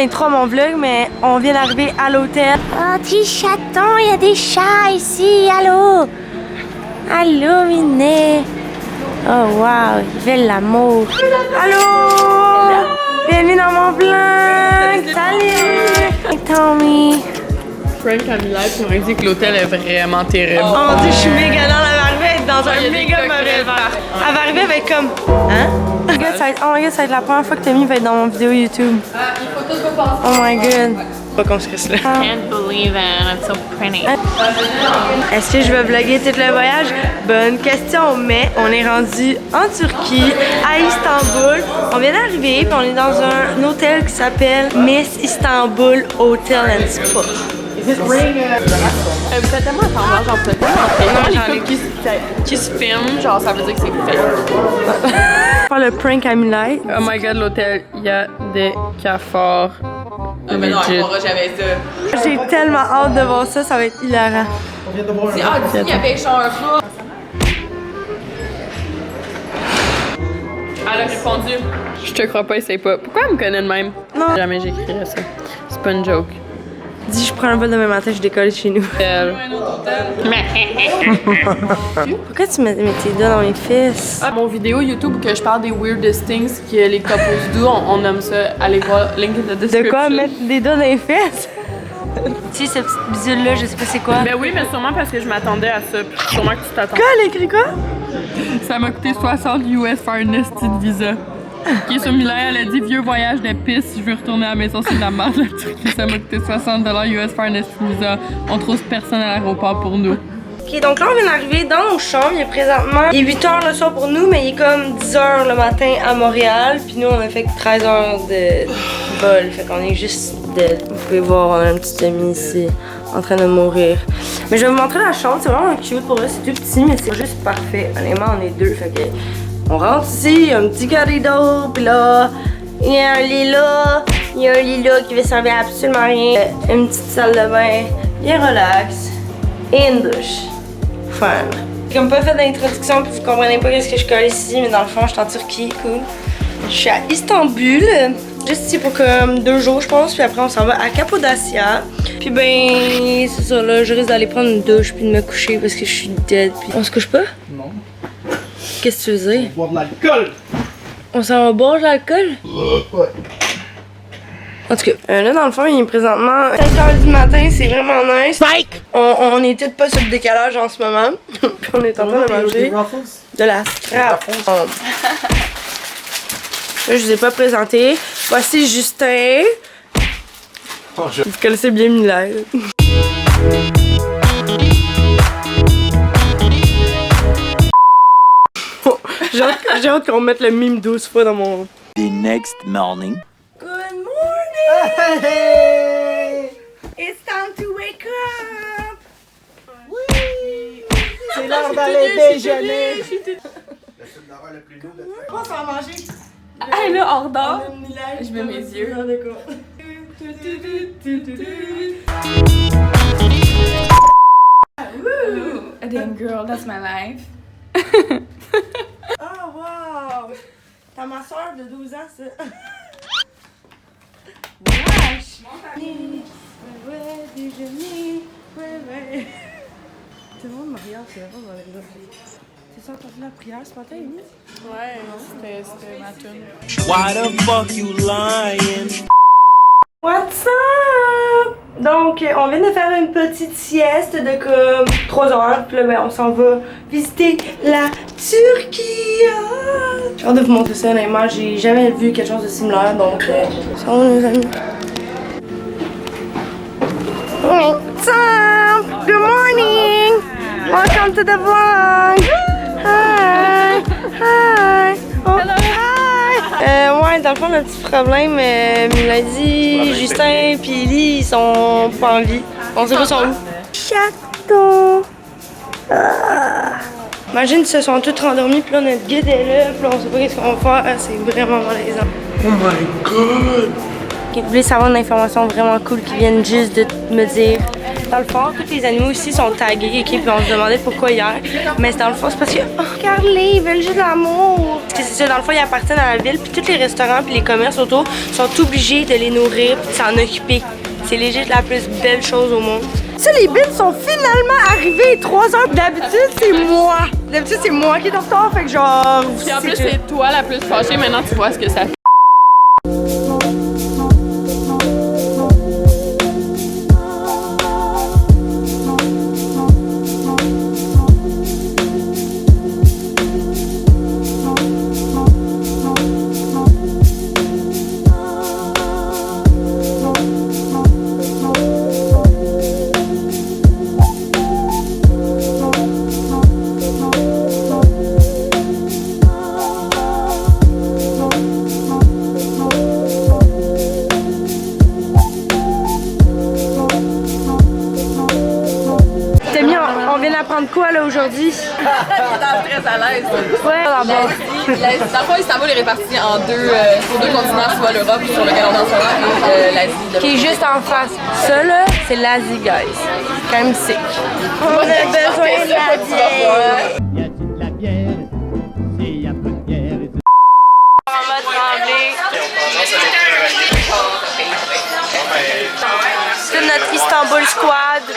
l'intro à mon vlog, mais on vient d'arriver à l'hôtel. Oh, petit chaton, il y a des chats ici, allô? Allô, Minet? Oh, wow, ils veulent l'amour. Allô? Bienvenue dans mon vlog! Salut! Tommy! Frank a mis live et on dit que l'hôtel est vraiment terrible. Oh mon dieu, je suis méga dans la arriver être dans un méga mauvais verre. Elle va arriver avec comme. Hein? Oh my god, ça va être la première fois que Tommy va être dans mon vidéo YouTube. Il faut tout repasser. Oh my god. Pas qu'on se reste là. Can't believe it, it's so pretty. Est-ce que je vais vlogger tout le voyage? Bonne question, mais on est rendu en Turquie, à Istanbul. On vient d'arriver, puis on est dans un hôtel qui s'appelle Miss Istanbul Hotel and Spa. Fais tellement attendre, genre fais tellement les couples qui se filment, genre ça veut dire que c'est fait. Faire le prank à Milay. Oh my god, l'hôtel, il y a des cafards. Mais non, elle pourra jamais ça. J'ai tellement hâte de voir ça, ça va être hilarant. C'est il y avait genre un chat. Elle a répondu. Je te crois pas, essaye pas. Pourquoi elle me connaît de même? Non. Jamais j'écrirais ça. C'est pas une joke. Dis, je prends un vol demain matin, je décolle chez nous. Pourquoi tu mets tes doigts dans mes fesses? Mon vidéo YouTube où que je parle des weirdest things que les couples do, on nomme ça. Allez voir, link in the description. De quoi mettre des doigts dans les fesses? Tu sais, cette petite bisule-là, je sais pas c'est quoi. Ben oui, mais sûrement parce que je m'attendais à ça. Puis sûrement que tu t'attends. Quoi, elle écrit quoi? Ça m'a coûté 60 US for un esti de visa. Qui est sur Milan, elle a dit vieux voyage de pisse, je veux retourner à la maison, c'est de la merde la Turquie. Ça m'a coûté 60 US for un esti de visa. On trouve personne à l'aéroport pour nous. Ok, donc là on vient d'arriver dans nos chambres. Il est présentement 8h le soir pour nous, mais il est comme 10h le matin à Montréal. Puis nous on a fait 13 heures de vol, fait qu'on est juste dead. Vous pouvez voir, on a un petit ami ici en train de mourir. Mais je vais vous montrer la chambre, c'est vraiment cute pour vrai, c'est tout petit mais c'est juste parfait. Honnêtement on est deux, fait que on rentre ici, il y a un petit corridor, puis là il y a un lit là, il y a un lit là qui va servir à absolument rien. Une petite salle de bain, bien relax et une douche. Fun. J'ai comme pas fait d'introduction puis vous comprenez pas qu'est-ce que je colle ici, mais dans le fond je suis en Turquie, cool. Je suis à Istanbul, juste ici pour comme 2 jours je pense, puis après on s'en va à Cappadocia. Puis ben c'est ça là, je risque d'aller prendre une douche puis de me coucher parce que je suis dead. Puis on se couche pas? Non. Qu'est-ce que tu veux dire? On va boire de l'alcool! On s'en va boire de l'alcool? Ouais. En tout cas, là dans le fond il est présentement 5h du matin, c'est vraiment nice. Spike! On est toutes pas sur le décalage en ce moment. Puis on est en train de manger de la strap. Là je vous ai pas présenté. Voici Justin. Vous connaissez bien Miller. J'ai hâte qu'on mette le mime 12 fois dans mon... The next morning. Good morning! Hey! It's time to wake up! C'est l'heure d'aller déjeuner! On s'en va manger. Hey là, hors d'or. Je mets mes yeux. A damn girl, that's my life. Oh wow! T'as ma soeur de 12 ans, ça. Wesh! Ouais, déjeuner, ouais. Tout le monde me regarde, c'est vraiment dans les oreilles. T'es entendu la prière ce matin, Amy? Ouais, c'était ma tune. Why the fuck you lying? What's up? Donc, on vient de faire une petite sieste de comme 3 heures. Puis là, ben, on s'en va visiter la Turquie. Ah! J'ai hâte de vous montrer ça, honnêtement. J'ai jamais vu quelque chose de similaire. Donc, ça va, les amis. What's up? Good morning! Welcome to the vlog! Hi! Hi! Oh, hi! Ouais, dans le fond, le petit problème, Mélodie, Justin puis Ellie, ils sont pas en vie. On sait pas sont où. Chaton! Ah. Imagine, ils se sont tous rendormis, puis là, notre guide est là, puis là, on sait pas qu'est-ce qu'on va faire. C'est vraiment malaisant. Oh my god! vous voulez savoir une information vraiment cool qui viennent juste de me dire. Dans le fond, tous les animaux ici sont tagués, ok, puis on se demandait pourquoi hier. Mais dans le fond, c'est parce que, oh, regardez, ils veulent juste l'amour. Parce que c'est ça, dans le fond, ils appartiennent à la ville, puis tous les restaurants puis les commerces autour sont obligés de les nourrir puis de s'en occuper. C'est légit la plus belle chose au monde. Ça, les bins sont finalement arrivés 3 heures. D'habitude, c'est moi. D'habitude, c'est moi qui est en retard, fait que genre... Puis en plus, c'est toi la plus fâchée. Maintenant, tu vois ce que ça fait. On vient d'apprendre quoi là aujourd'hui? T'es très à l'aise. Ouais, d'abord. Dans le fond, Istanbul est réparti en sur 2 continents, soit l'Europe sur lequel on est en ce moment et l'Asie. Qui est juste en face. Ça là, c'est l'Asie, guys. Quand même sick. On a besoin de la bière. Y a-t-il de la bière? S'il y a peu de bière. En mode tremblé. C'est notre Istanbul Squad.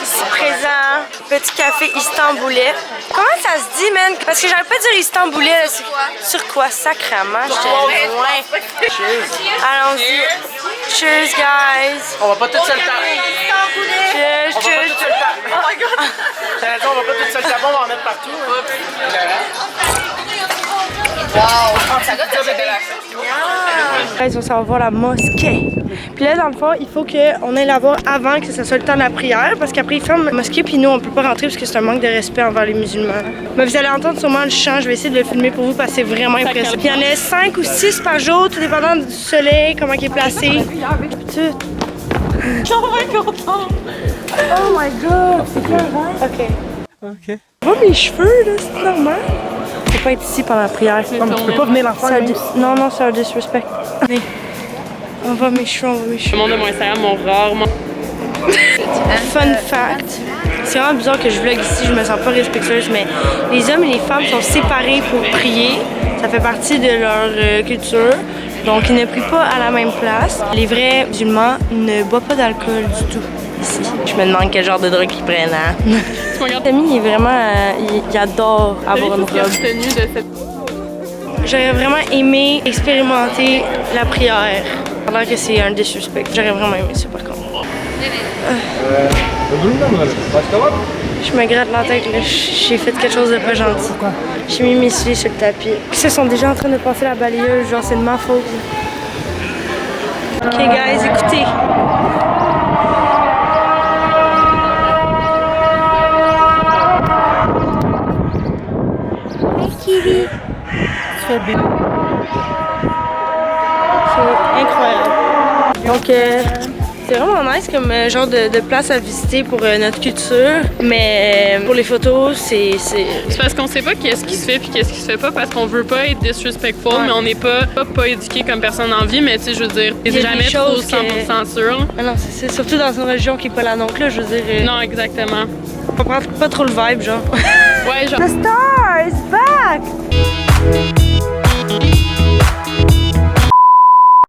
Ici présent, petit café istanboulais. Comment ça se dit, man? Parce que j'arrive pas à dire istanboulais. Sur quoi? Sacrement, je te loin. Allons-y. Cheers, guys. On va pas tout seul temps. Cheers, On va pas cheers. tout seul temps. Oh my god. T'as raison, on va pas tout seul temps, on va en mettre partout. Guys, on s'en va voir la mosquée. Puis là, dans le fond, il faut qu'on aille la voir avant que ça soit le temps de la prière. Parce qu'après, ils ferment la mosquée, puis nous, on peut pas rentrer parce que c'est un manque de respect envers les musulmans. Mais vous allez entendre sûrement le chant. Je vais essayer de le filmer pour vous parce que c'est vraiment impressionnant. Puis il y en a 5 ou 6 par jour, tout dépendant du soleil, comment il est placé. Tout. Je suis vraiment contente. Oh my god, c'est clair, hein? Ok. Je vois mes cheveux, là, c'est normal. Faut pas être ici pendant la prière. Tu peux pas venir l'enfant. Non, non, c'est un disrespect. Mais on voit mes cheveux, on voit mes cheveux. Le monde de mon Instagram m'ont rarement. Fun fact, c'est vraiment bizarre que je vlog ici, je me sens pas respectueuse, mais les hommes et les femmes sont séparés pour prier. Ça fait partie de leur culture. Donc ils ne prient pas à la même place. Les vrais musulmans ne boivent pas d'alcool du tout ici. Je me demande quel genre de drogue ils prennent, hein? Tu regardes Camille, il est vraiment... il adore avoir une robe. tenue de cette. J'aurais vraiment aimé expérimenter la prière. Alors que c'est un disrespect. J'aurais vraiment aimé ça par contre. Je me gratte la tête, là. J'ai fait quelque chose de pas gentil. J'ai mis mes souliers sur le tapis. Ils se sont déjà en train de passer la balayeuse, genre c'est de ma faute. Ok guys, écoutez. Hey Kiwi. C'est incroyable. Donc c'est vraiment nice comme genre de place à visiter pour notre culture, mais pour les photos, c'est... C'est parce qu'on sait pas qu'est-ce qui se fait puis qu'est-ce qui se fait pas parce qu'on veut pas être disrespectful, mais on n'est pas éduqué comme personne en vie, mais tu sais, je veux dire, c'est jamais trop 100% sûr. Ah non, c'est surtout dans une religion qui est pas la nôtre, là, je veux dire... Non, exactement. On comprend pas trop le vibe, genre. Ouais, genre... The star is back!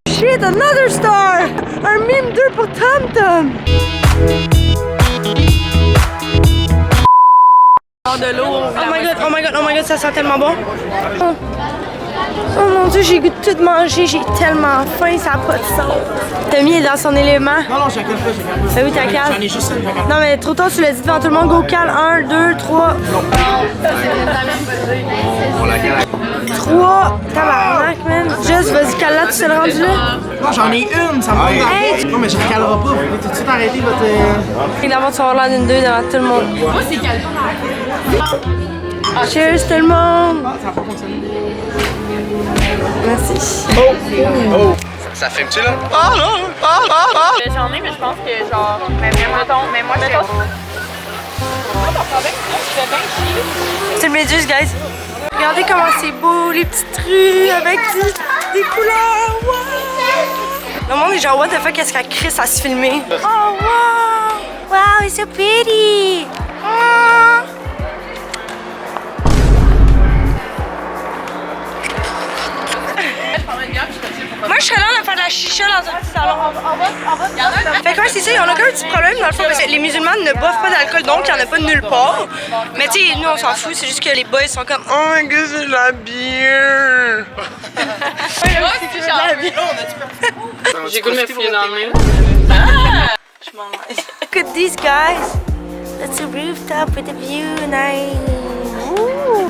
Shit, another star! Un mime 2 pour Tom Tom! de l'eau. Oh my god, oh my god, oh my god, ça sent tellement bon! Oh mon dieu, j'ai goût de tout manger, j'ai tellement faim, ça n'a pas de sens. Tommy est dans son élément. Non, non, j'ai un calme pas, j'ai un calme pas. Ah oui, t'as calme. J'en ai juste une, Non, mais trop tôt, tu l'as dit devant tout le monde. Go cal, 1, 2, 3. On la cale. 3. Tabarnak, man. Juste, vas-y, cale là, tu sais le rendu là. Non, j'en ai une, ça me prend Hey! Non, mais je ne calerai pas. Vous pouvez tout de suite arrêter votre... Et d'abord, tu vas avoir l'air d'une 2 devant tout le monde. Moi, c'est calme. Cheers, tout le monde. Ça n'a pas fonctionné. Merci. Oh! Ça filme-tu là? Ah non! J'en ai, mais je pense que genre. Mais moi, je mettons. C'est le Méduse, guys. Regardez comment c'est beau, les petites rues avec des couleurs. Wow! Le monde est genre, what the fuck, qu'est-ce qu'elle crie à se filmer? Oh, wow! Wow, it's so pretty! Oh. Moi, je serais là de faire de la chicha dans un petit salon. Fait que ouais, c'est ça, on a qu'un petit problème dans le fond, parce que les musulmans ne boivent pas d'alcool, donc il n'y en a pas de nulle part. Mais tu sais, nous, on s'en fout, c'est juste que les boys sont comme « Oh my god, c'est de la bière! » c'est de la bière. J'ai goûté mes filles dans le main. Je m'en vais. Look at these guys. That's a rooftop with a view nice. Ooh.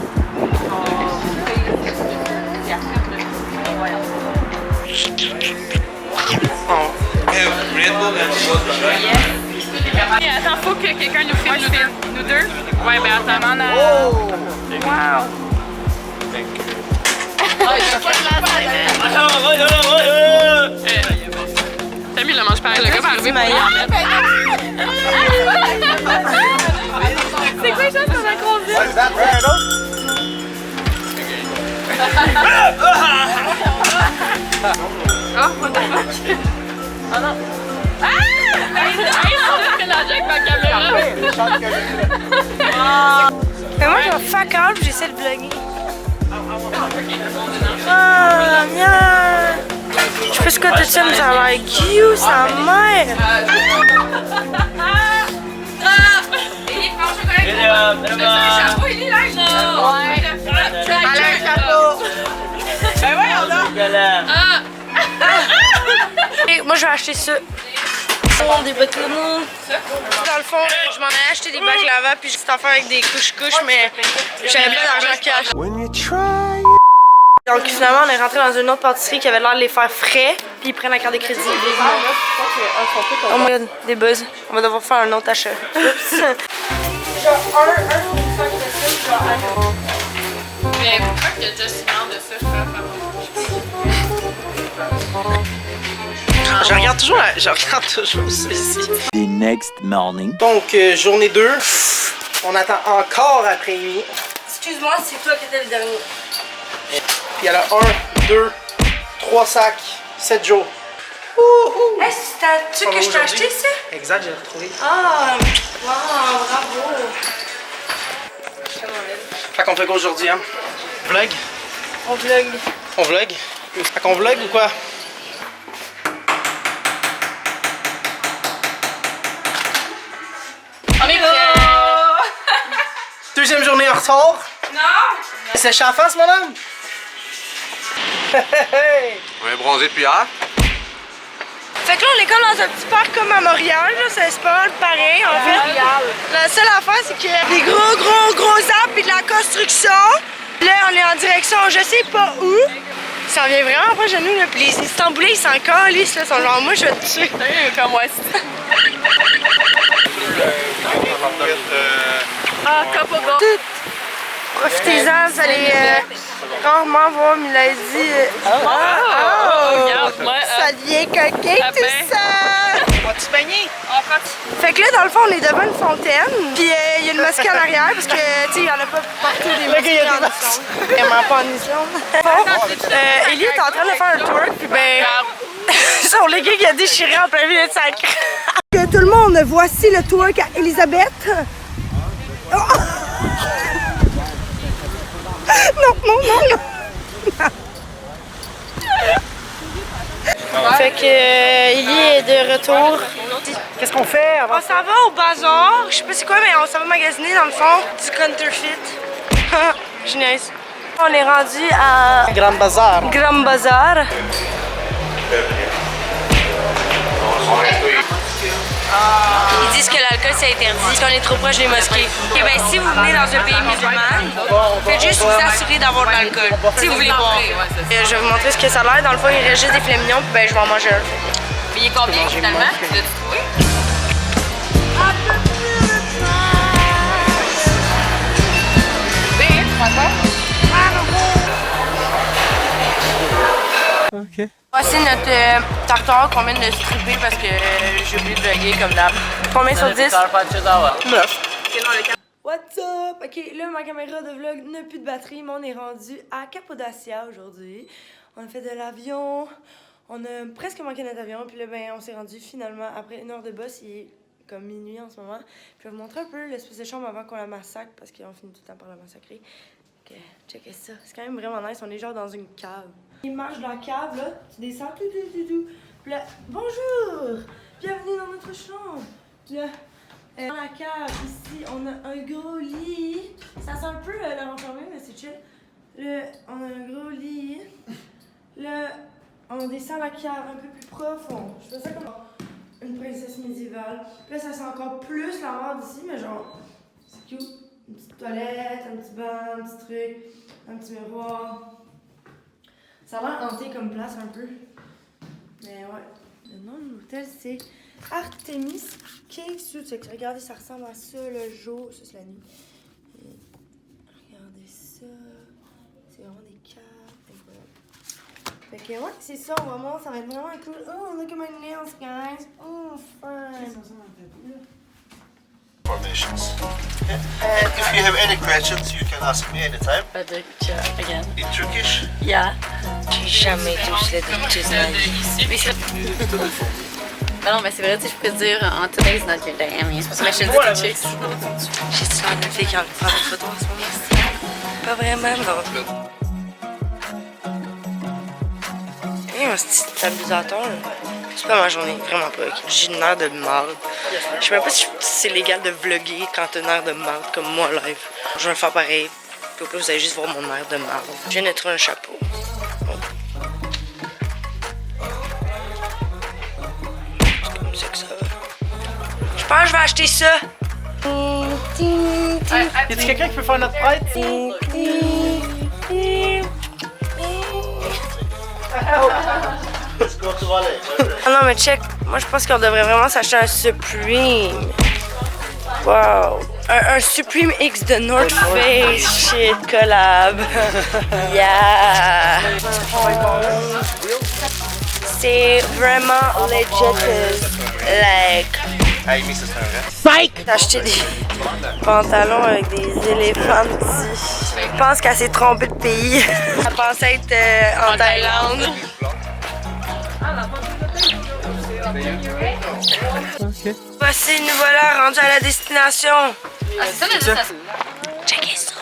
Attends, faut que quelqu'un nous filme nous deux. Ouais, ben attends. Wow! T'as mis le mange pareil, le gars va arriver pour c'est quoi les choses qu'on a croisées? Oh, what the fuck? Oh non! Ah! Je mélange avec ma caméra! Mais moi, je vais fuck out, j'essaie de vlogger. Ah, merde! Je peux squatter ça, mais ça a l'air cute, sa mère! Et moi, je vais acheter ça. Des bâtonnets. Dans le fond, je m'en ai acheté des baklava puis juste en faire avec des couches-couches, mais j'avais pas d'argent cash. Donc finalement, on est rentré dans une autre pâtisserie qui avait l'air de les faire frais, puis ils prennent la carte de crédit. Oh my god, des buzz. On va devoir faire un autre achat. Oups. Genre Mais pourquoi qu'il y a déjà si mal de ça, je peux pas Je regarde toujours ceci. The next morning. Donc, journée 2. On attend encore après-midi. Excuse-moi, c'est toi qui étais le dernier. Puis il y en a 1, 2, 3 sacs, 7 jours. Hey, c'est un truc que je t'ai acheté, ça? Exact, j'ai retrouvé. Ah, wow, bravo. Fait qu'on fait quoi aujourd'hui, hein? Vlog? On vlog. On vlog? Fait qu'on vlog ou quoi? On est prêts! Deuxième journée en retard. Non! C'est séché en face, madame? On est bronzé depuis hier. Fait que là, on est comme dans un petit parc comme à Montréal, là, c'est pas mal pareil en fait. La seule affaire, c'est qu'il y a des gros arbres et de la construction. Là, on est en direction, je sais pas où. Ça vient vraiment pas chez nous, là. Puis les Istanbulais, ils s'en calissent, là. Ils sont genre, moi, je vais te tuer. Comme moi. Ah, Capogo. Profitez-en, vous allez rarement voir Milady. Regarde, moi. Ça devient coquin, tout ça! Vas-tu se baigner? Fait que là, dans le fond, on est devant une fontaine. Puis il y a une mosquée en arrière parce que, tu sais, il y en a pas partout des mosquées en Islande. Vraiment pas en Islande. Bon, Ellie est en train de faire un twerk, puis ben, son legging il a déchiré en plein milieu de sa craque. Que tout le monde, voici le twerk à Elisabeth. Oh. Non. Fait que Ellie est de retour. Qu'est-ce qu'on fait avant? On s'en va au bazar, je sais pas c'est quoi, mais on s'en va magasiner dans le fond du counterfeit. Je niaise. On est rendu à Grand Bazar. Grand Bazar. Ils disent que l'alcool c'est interdit, parce qu'on est trop proche des mosquées. Et ben si vous venez dans un pays musulman, faites juste vous assurer d'avoir de l'alcool. Si vous voulez boire. Je vais vous montrer ce que ça a l'air. Dans le fond, il reste juste des filets mignons, puis ben je vais en manger un. Mais il est combien finalement? Tu l'as trouvé? Ok. Voici notre tartare qu'on vient de stripper parce que j'ai oublié de vlogger comme d'hab. Combien sur 10? 9. What's up? Ok, là ma caméra de vlog n'a plus de batterie, mais on est rendu à Cappadocia aujourd'hui. On a fait de l'avion, On a presque manqué notre avion, puis là, ben, on s'est rendu finalement, après 1 heure de bus, il est comme minuit en ce moment. Puis je vais vous montrer un peu l'espèce de chambre avant qu'on la massacre, parce qu'on finit tout le temps par la massacrer. Ok, checkez ça. C'est quand même vraiment nice, on est genre dans une cave. Il marche dans la cave, là, tu descends, tout. Puis là, bonjour! Bienvenue dans notre chambre! Puis là, dans la cave, ici, on a un gros lit. Ça sent un peu le renfermé, mais c'est chill. Là, on a un gros lit. Là, on descend la cave un peu plus profond. Je fais ça comme une princesse médiévale. Puis là, ça sent encore plus la merde ici, mais genre, c'est cute. Une petite toilette, un petit banc, un petit truc, un petit miroir. Ça a l'air hanté comme place un peu. Mais ouais, le nom de l'hôtel, c'est Artemis Cake Suites. Regardez, ça ressemble à ça le jour. Ça, c'est la nuit. Et regardez ça. C'est vraiment des cartes. Incroyable. Fait que ouais, c'est ça. On va voir. Ça va être vraiment cool. Oh, look at my nails, guys. Oh, fun. Formations. And if you have any questions, you can ask me anytime. Again. In Turkish. Yeah. J'ai jamais touché le douche de ma vie. Ben non, mais c'est vrai, tu sais, je peux dire en today's not your day. Mais c'est pour ça que je te dis des chicks. J'ai-tu l'air d'une fille qui a envie de faire des photos en ce moment? Pas vraiment, non. Hey, un petit abusateur, là. C'est pas ma journée, vraiment pas. J'ai une heure de marde. Je sais même pas si c'est légal de vlogger quand t'as une heure de marde comme moi live. Je vais le faire pareil. Puis au pire, vous allez juste voir mon air de marde. Je viens de trouver un chapeau. C'est comme ça que ça va. Je pense que je vais acheter ça. Y a-t-il quelqu'un qui peut faire notre prête? Let's go to Raleigh. Ah non, mais check. Moi, je pense qu'on devrait vraiment s'acheter un Supreme. Wow. Un Supreme X de North Face. Shit, collab. Yeah. C'est vraiment legit. Like. Hey, Mrs. Turner. J'ai acheté des pantalons avec des éléphants petits. Je pense qu'elle s'est trompée de pays. Elle pensait être en Thaïlande. Voici, nous voilà rendus à la destination. Ah, c'est ça la destination. Checkez ça.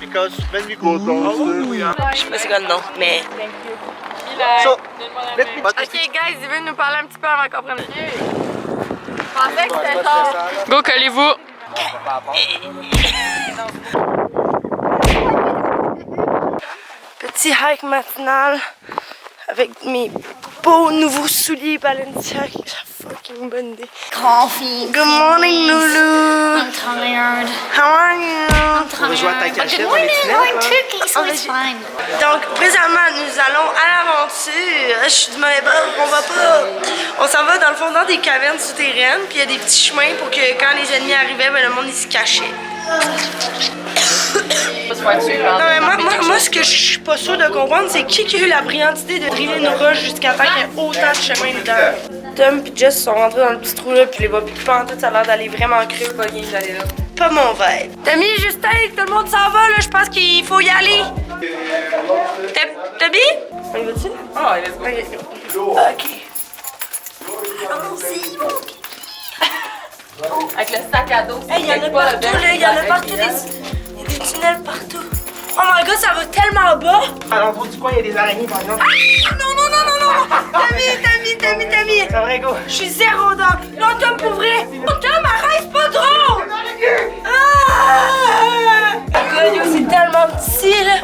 Because when we go downstairs, Je sais pas c'est quoi le nom, mais... so let me. Ok, guys, il veut nous parler un petit peu avant qu'on prenne. Je pensais que c'était tard. Go, collez-vous! Petit hike matinal avec mes beaux nouveaux souliers Balenciaga. Fucking bonne idée. Coffee. Good morning, Lulu. I'm tired. How are you? On va jouer à ta cachette dans les tunnels, I'm quoi. Turkey, so it's fine. Donc, présentement, nous allons à l'aventure. Je suis du mauvais bord, on va pas. On s'en va dans le fond dans des cavernes souterraines, puis il y a des petits chemins pour que quand les ennemis arrivaient, ben, le monde il se cachait. Non, mais moi, ce que je suis pas sûre de comprendre, c'est qui a eu la brillante idée de driller une roche jusqu'à temps qu'il y ait autant de chemin dedans. Tom et Jess sont rentrés dans le petit trou là, puis les voix plus pas en tout, ça a l'air d'aller vraiment creux. Pas bien d'aller là. Pas mon vibe. Tommy, Justin, tout le monde s'en va là, je pense qu'il faut y aller. Tommy? On y va-tu? Ah, let's go. Ok. Allons-y, mon gars. Avec le sac à dos. Hey, il y en a partout là, il y en a partout il y a des tunnels partout. Oh my god, ça va tellement bas! À l'endroit du coin, il y a des araignées, par exemple. Ah! Non! Tammy! C'est vrai, go. Je suis zéro dans. Non, Tom, pour vrai! Oh, Tom, arrête, c'est pas drôle! Ah! God, yo, c'est tellement petit, là.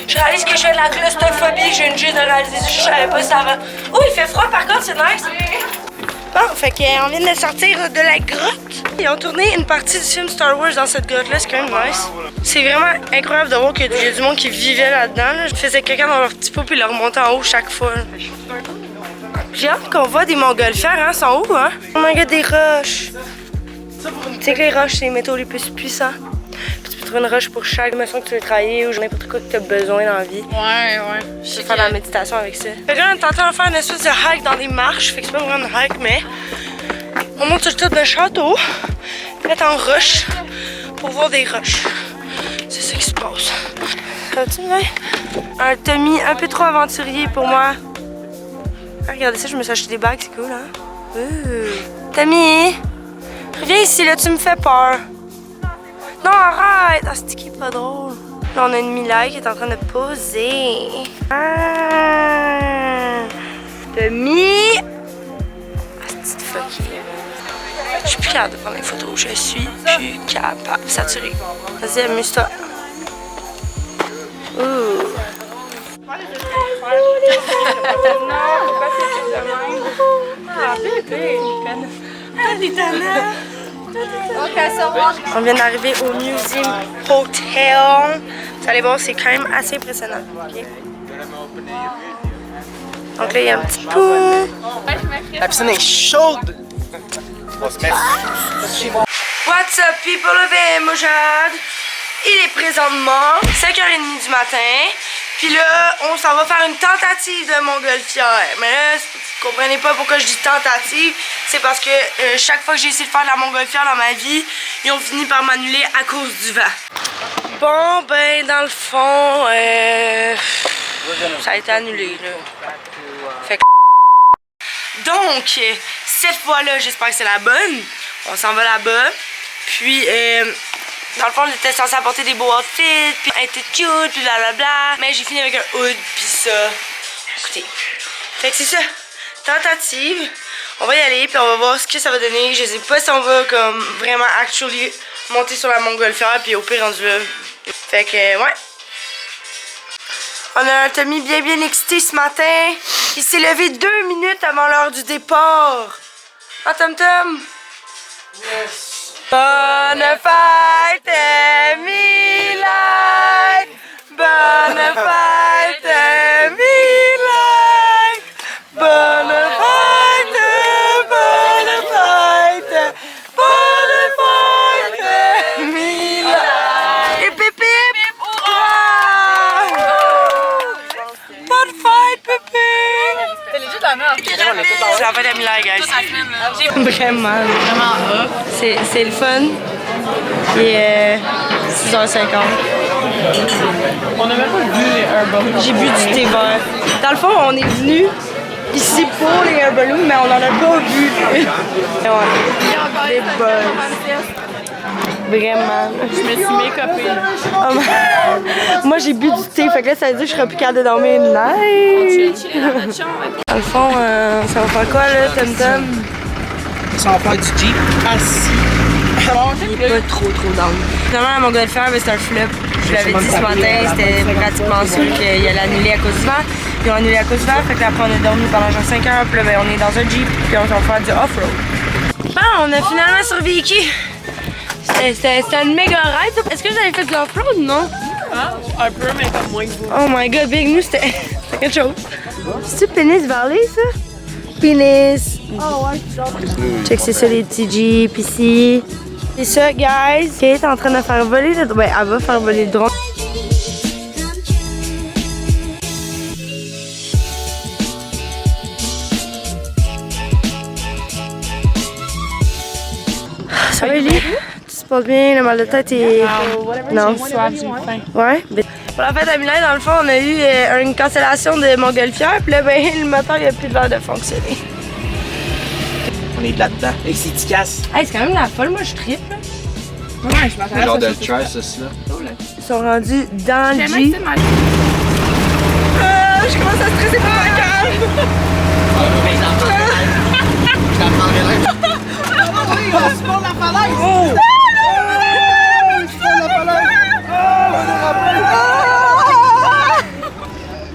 Je réalise que j'ai de la claustrophobie, que j'ai une généralisée, je savais pas ça avant. Oh, il fait froid, par contre, c'est nice. Bon, fait qu'on vient de sortir de la grotte. Ils ont tourné une partie du film Star Wars dans cette grotte-là, c'est quand même nice. C'est vraiment incroyable de voir qu'il y a du monde qui vivait là-dedans. Là. Je faisais quelqu'un dans leur petit pot puis ils le remontaient en haut chaque fois. J'ai hâte qu'on voit des montgolfières, hein, sont où, hein? Oh my god, des roches! Tu sais que les roches, c'est les métaux les plus puissants. Puis tu peux trouver une roche pour chaque émotion que tu veux travailler ou n'importe quoi que tu as besoin dans la vie. Ouais. Je vais faire de la méditation avec ça. Fait que là, on est en train de faire une espèce de hike dans des marches. Fait que c'est pas vraiment une hike, mais on monte sur le top d'un château, fait en roche, pour voir des roches. C'est ça qui se passe. Ça va-tu bien? Un Tommy un peu trop aventurier pour moi. Ah, regardez ça, je me suis acheté des bagues, c'est cool, hein? Tommy! Reviens ici, là, tu me fais peur. Non, arrête! Ah, c'est qui est pas drôle. Là, on a une Mila qui est en train de poser. Ah! Tommy! Ah, c'est petite fucky. Je suis plus capable de prendre des photos. Je suis plus capable. Saturé. Vas-y, amuse-toi. Ouh! On vient d'arriver au Museum Hotel. Vous allez voir, c'est quand même assez impressionnant. Okay. Donc là, il y a un petit pot. La piscine est chaude! On va se mettre. What's up, people of Mojade? Il est présentement 5h30 du matin. Puis là, on s'en va faire une tentative de montgolfière. Mais là, vous comprenez pas pourquoi je dis tentative. C'est parce que chaque fois que j'ai essayé de faire de la montgolfière dans ma vie, ils ont fini par m'annuler à cause du vent. Bon, ben, dans le fond, ça a été annulé, là. Fait que... Donc, cette fois-là, j'espère que c'est la bonne. On s'en va là-bas. Puis, dans le fond, j'étais censée apporter des beaux outfits, puis être cute, puis blablabla. Mais j'ai fini avec un hood, puis ça. Écoutez. Fait que c'est ça. Tentative. On va y aller, puis on va voir ce que ça va donner. Je sais pas si on va, comme, vraiment, actually, monter sur la montgolfière, puis au pire, rendu là. Fait que, ouais. On a un Tommy bien excité ce matin. Il s'est levé 2 minutes avant l'heure du départ. Ah, Tom Tom? Yes! Bonne fête, Mila! Bonne fête, Mila! Bonne fête, bonne fête, bonne fête, Mila! Et Pépé! Bonne fête, Pépé! C'est legit la merde. C'est la fête à Mila, guys. Vraiment. Vraiment off. C'est le fun. Il est 6h50. On a même pas vu les Herbal. J'ai bu du thé vert. Dans le fond, on est venu ici pour les Air Balloons, mais on en a pas bu. Des buzz. Vraiment. Je me suis make-upée. Oh, moi, j'ai bu du thé, fait que là, ça veut dire que je serais plus capable de dormir une night. Dans le fond, ça va faire quoi, là, Tom Tom? Ça va faire du Jeep assis. Il est pas trop down. Finalement, la montgolfière, c'est un flop. Je l'avais dit ce matin, c'était pratiquement sûr qu'il allait annuler à cause du vent. Ils ont annulé à cause du vent, fait que là, après, on a dormi pendant genre 5 heures. Puis là, ben, on est dans un Jeep, puis on va faire du off-road. Bon, on a finalement survécu. C'était une méga ride. Est-ce que vous avez fait de l'off-road, non? Ah, un peu, mais comme moins que vous. Oh my god, Big, nous, c'était quelque chose. C'est-tu Pénis Valley, ça? Pénis. Oh ouais, check, c'est ça, les petits Jeeps ici. C'est ça, guys. Kate est en train de faire voler le drone. Ben, elle va faire voler le drone. Ça va, Ellie? Tu te passes bien? Le mal de tête est... Non. Soif, j'ai faim. Ouais. Pour la fête à Milan, dans le fond, on a eu une cancellation de montgolfière. Puis là, ben, le moteur, il a plus l'air de fonctionner. On est là-dedans, avec ses petits casses. Hey, c'est quand même la folle, moi, je trippe. Ouais, je m'attendais à Genre ça. de trash, ça, là. Ils sont rendus dans le J'aimais Jeep. que c'est je commence à stresser pour ma cœur.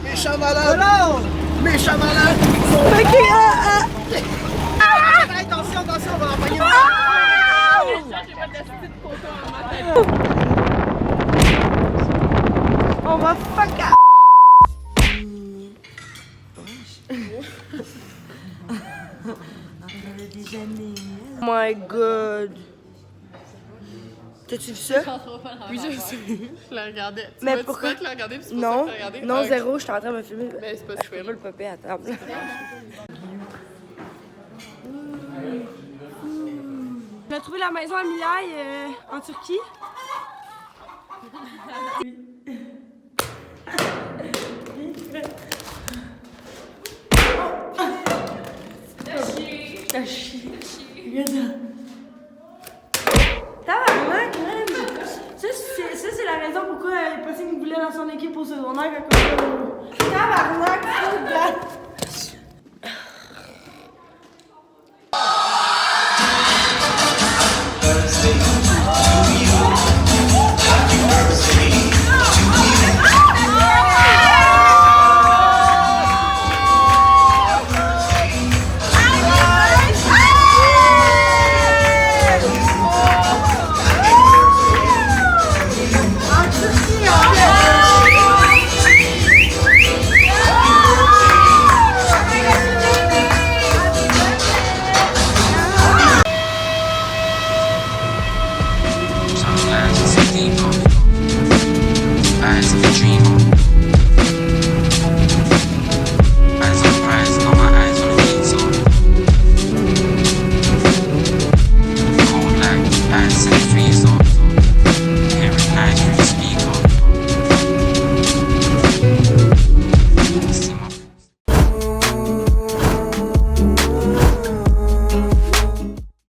Méchant malade! Méchant malade! Ok, Attention, attention, on va l'envoyer! on va fuck up. Oh my god. T'as-tu vu ça? Oui, je sais. Je la regardais. Mais Tu pourquoi? que tu l'as regardé, puis c'est pour Non, ça que tu l'as regardé? non, Ah, ok. zéro, j'étais en train de me filmer. Mais c'est pas Je super. peux le popper à table. On a trouvé la maison à Milaï en Turquie. Ça chie. Regarde ça. Tabarnak, man! Ça, c'est la raison pourquoi il pensait qu'il voulait dans son équipe au secondaire quand on... Tabarnak!